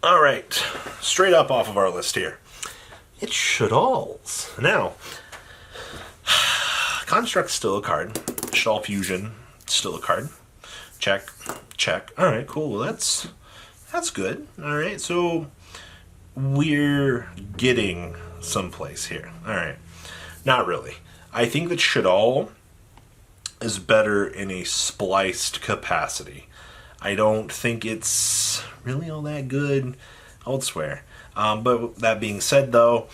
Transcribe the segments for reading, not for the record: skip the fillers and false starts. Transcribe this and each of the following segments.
Alright, straight up off of our list here. It's Shadal's. Now, Construct's still a card. Shadal Fusion, still a card. Check, check. Alright, cool. Well, that's good. Alright, so we're getting someplace here. Alright. Not really. I think that Shadal is better in a spliced capacity. I don't think it's really all that good elsewhere. But that being said, though,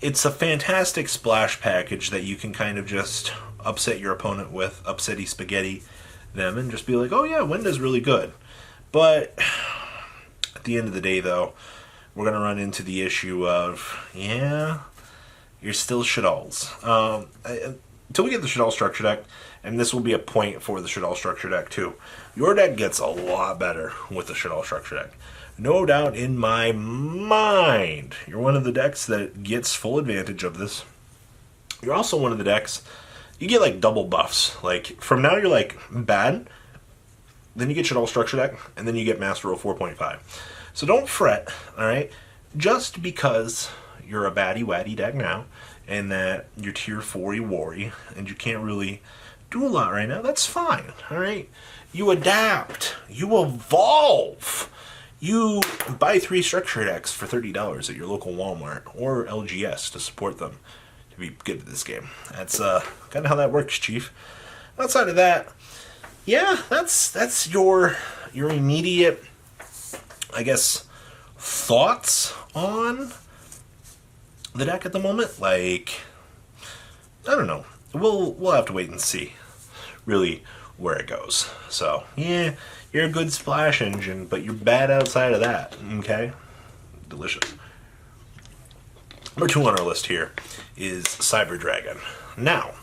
it's a fantastic splash package that you can kind of just upset your opponent with, upsetty spaghetti them, and just be like, oh yeah, Wenda's really good. But at the end of the day, though, we're going to run into the issue of, yeah, you're still Shadal's. Until we get the Shadal structure deck, and this will be a point for the Shadal structure deck too, your deck gets a lot better with the Shadal structure deck. No doubt in my mind, you're one of the decks that gets full advantage of this. You're also one of the decks, you get like double buffs. Like, from now you're like, bad, then you get Shadal structure deck, and then you get Master Roll 4.5. So don't fret, alright? Just because you're a baddie-waddy deck now, and that you're tier 4 worry, and you can't really do a lot right now, that's fine, alright? You adapt, you evolve, you buy 3 structure decks for $30 at your local Walmart or LGS to support them to be good at this game. That's kind of how that works, Chief. Outside of that, yeah, that's your immediate, I guess, thoughts on the deck at the moment. Like, I don't know. We'll have to wait and see, really, where it goes. So, yeah, you're a good splash engine, but you're bad outside of that, okay? Delicious. Number 2 on our list here is Cyber Dragon. Now,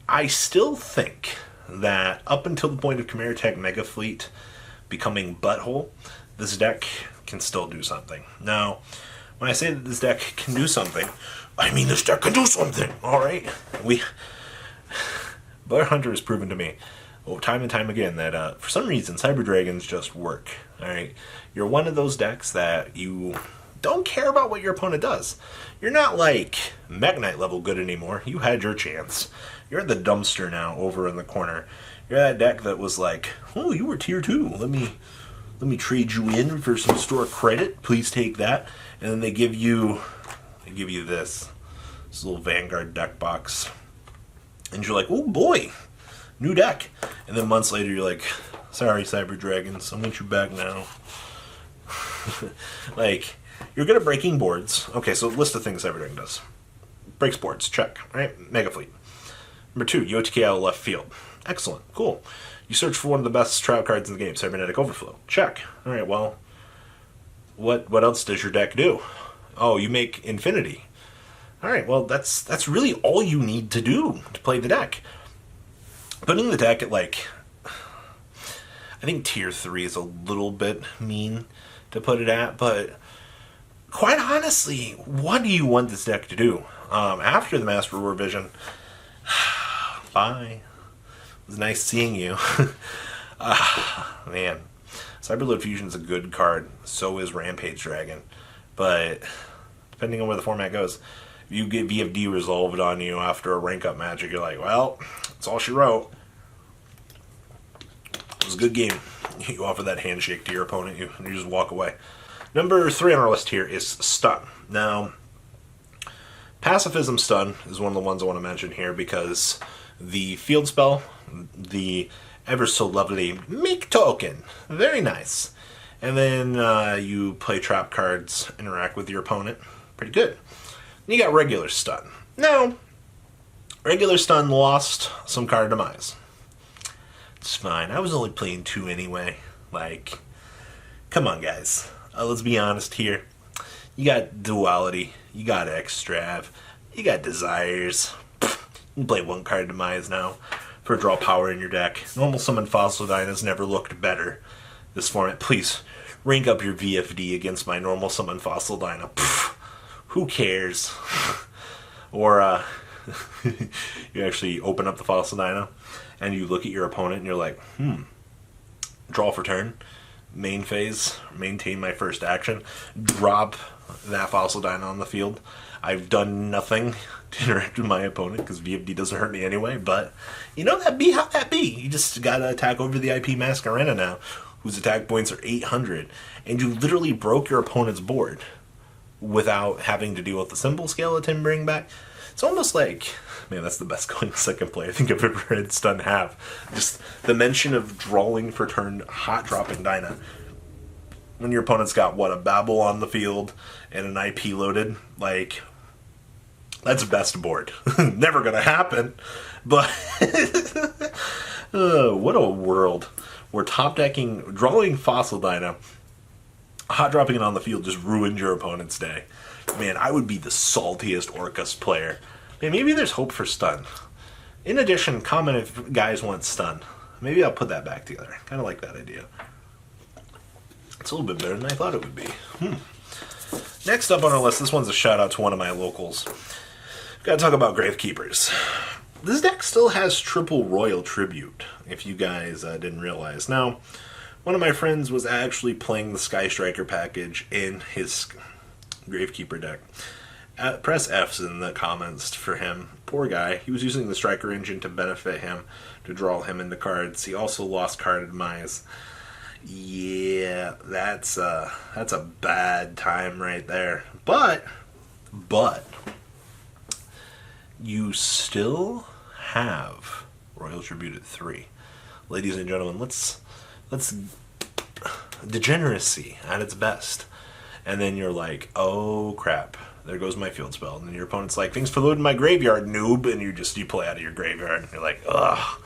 I still think that up until the point of Chimera Tech Mega Fleet becoming Butthole, this deck can still do something. Now, when I say that this deck can do something, I mean this deck can do something, alright? Blair Hunter has proven to me, time and time again, that for some reason, Cyber Dragons just work, alright? You're one of those decks that you don't care about what your opponent does. You're not like Mech Knight level good anymore. You had your chance. You're at the dumpster now, over in the corner. You're that deck that was like, oh, you were tier 2. Let me trade you in for some store credit. Please take that. And then they give you this little Vanguard deck box. And you're like, oh boy, new deck. And then months later you're like, sorry, Cyber Dragons, I want you back now. Like, you're good at breaking boards. Okay, so list of things Cyber Dragon does. Breaks boards, check, right? Mega Fleet. Number 2, UOTK out of left field. Excellent, cool. You search for one of the best trap cards in the game, Cybernetic Overflow. Check. Alright, well, what else does your deck do? Oh, you make Infinity. Alright, well, that's really all you need to do to play the deck. Putting the deck at, like, I think tier 3 is a little bit mean to put it at, but quite honestly, what do you want this deck to do? After the Master Revision, bye. It was nice seeing you. Man. Cyberload Fusion is a good card. So is Rampage Dragon. But depending on where the format goes, if you get VFD resolved on you after a rank up magic, you're like, well, that's all she wrote. It was a good game. You offer that handshake to your opponent, and you just walk away. Number 3 on our list here is Stun. Now, Pacifism Stun is one of the ones I want to mention here because the field spell, the ever so lovely Make Token, very nice. And then you play trap cards, interact with your opponent, pretty good. And you got regular Stun. Now, regular Stun lost some card demise. It's fine. I was only playing 2 anyway. Like, come on, guys. Let's be honest here. You got Duality. You got Extrav. You got Desires. You can play 1 card demise now for draw power in your deck. Normal Summon Fossil Dyna's never looked better this format. Please, rank up your VFD against my Normal Summon Fossil Dyna. Who cares? Or, you actually open up the Fossil Dyna and you look at your opponent and you're like, draw for turn, main phase, maintain my first action, drop that Fossil Dyna on the field. I've done nothing to interact with my opponent because VFD doesn't hurt me anyway, but you know that be how that be. You just gotta attack over the IP Masquerena now, whose attack points are 800, and you literally broke your opponent's board without having to deal with the Symbol Skeleton bring back. It's almost like, man, that's the best going second play I think I've ever had Stun have. Just the mention of drawing for turn, hot dropping Dyna. When your opponent's got, what, a Babel on the field and an IP loaded, like, that's best board. Never gonna happen, but what a world. We're top decking, drawing Fossil Dyna, hot dropping it on the field just ruined your opponent's day. Man, I would be the saltiest Orcus player. Man, maybe there's hope for Stun. In addition, comment if guys want Stun. Maybe I'll put that back together. Kind of like that idea. It's a little bit better than I thought it would be. Next up on our list, this one's a shout out to one of my locals. Gotta talk about Gravekeepers. This deck still has triple Royal Tribute, if you guys didn't realize. Now, one of my friends was actually playing the Sky Striker package in his Gravekeeper deck. Press F's in the comments for him. Poor guy. He was using the Striker engine to benefit him, to draw him into cards. He also lost card demise. Yeah, that's a bad time right there. But you still have Royal Tribute at 3. Ladies and gentlemen, let's degeneracy at its best. And then you're like, oh crap, there goes my field spell. And then your opponent's like, thanks for loading my graveyard, noob. And you play out of your graveyard. And you're like, ugh.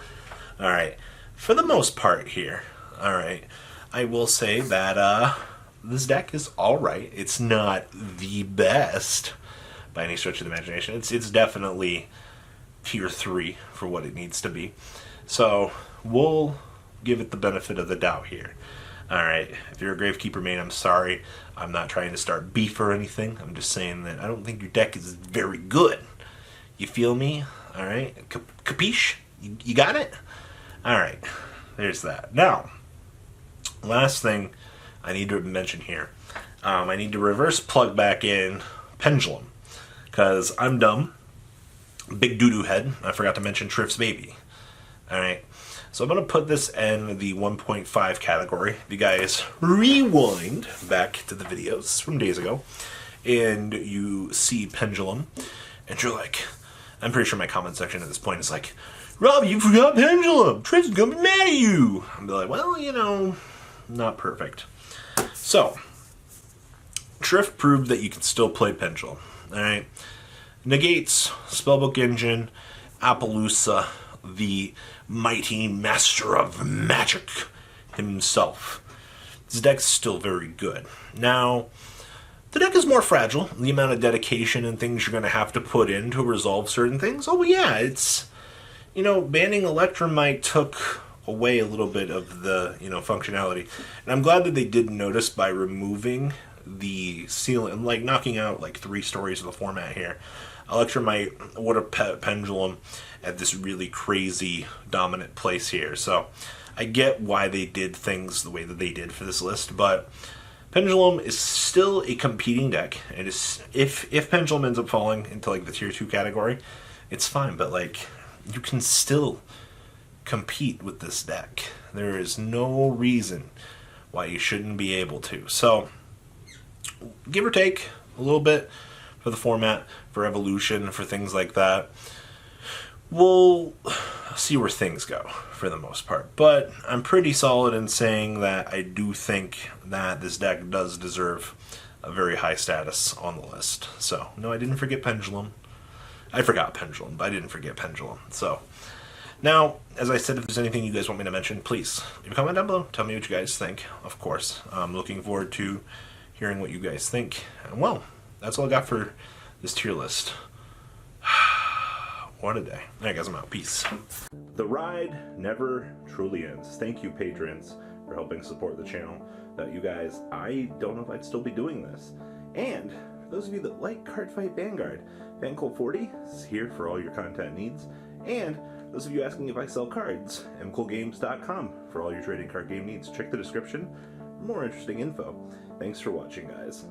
Alright, for the most part here, alright, I will say that this deck is alright. It's not the best by any stretch of the imagination. It's definitely tier 3 for what it needs to be. So we'll give it the benefit of the doubt here. Alright, if you're a Gravekeeper main, I'm sorry. I'm not trying to start beef or anything. I'm just saying that I don't think your deck is very good. You feel me? Alright, capiche? You got it? Alright, there's that. Now, last thing I need to mention here. I need to reverse plug back in Pendulum. Because I'm dumb. Big doo-doo head. I forgot to mention Triff's baby. Alright. So I'm going to put this in the 1.5 category. If you guys rewind back to the videos from days ago, and you see Pendulum, and you're like, I'm pretty sure my comment section at this point is like, Rob, you forgot Pendulum! Triff's going to be mad at you! I'll be like, well, you know, not perfect. So, Triff proved that you can still play Pendulum. Alright, negates Spellbook Engine, Appaloosa, the mighty master of magic himself. This deck's still very good. Now, the deck is more fragile. The amount of dedication and things you're going to have to put in to resolve certain things. Oh yeah, it's, you know, banning Electromite took away a little bit of the, you know, functionality. And I'm glad that they did notice by removing the ceiling, like knocking out like 3 stories of the format here. Electromite would have Pendulum at this really crazy dominant place here. So I get why they did things the way that they did for this list, but Pendulum is still a competing deck. It is, if Pendulum ends up falling into like the tier 2 category, it's fine, but like you can still compete with this deck. There is no reason why you shouldn't be able to. So give or take a little bit for the format, for evolution, for things like that. We'll see where things go for the most part. But I'm pretty solid in saying that I do think that this deck does deserve a very high status on the list. So, no, I didn't forget Pendulum. I forgot Pendulum, but I didn't forget Pendulum. So, now, as I said, if there's anything you guys want me to mention, please leave a comment down below. Tell me what you guys think, of course. I'm looking forward to hearing what you guys think. And, well, that's all I got for this tier list. What a day. Alright guys, I'm out. Peace. The ride never truly ends. Thank you, patrons, for helping support the channel. Without you guys, I don't know if I'd still be doing this. And for those of you that like Cardfight Vanguard, FanCult40 is here for all your content needs. And Those of you asking if I sell cards, mcoolgames.com for all your trading card game needs. Check the description for more interesting info. Thanks for watching, guys.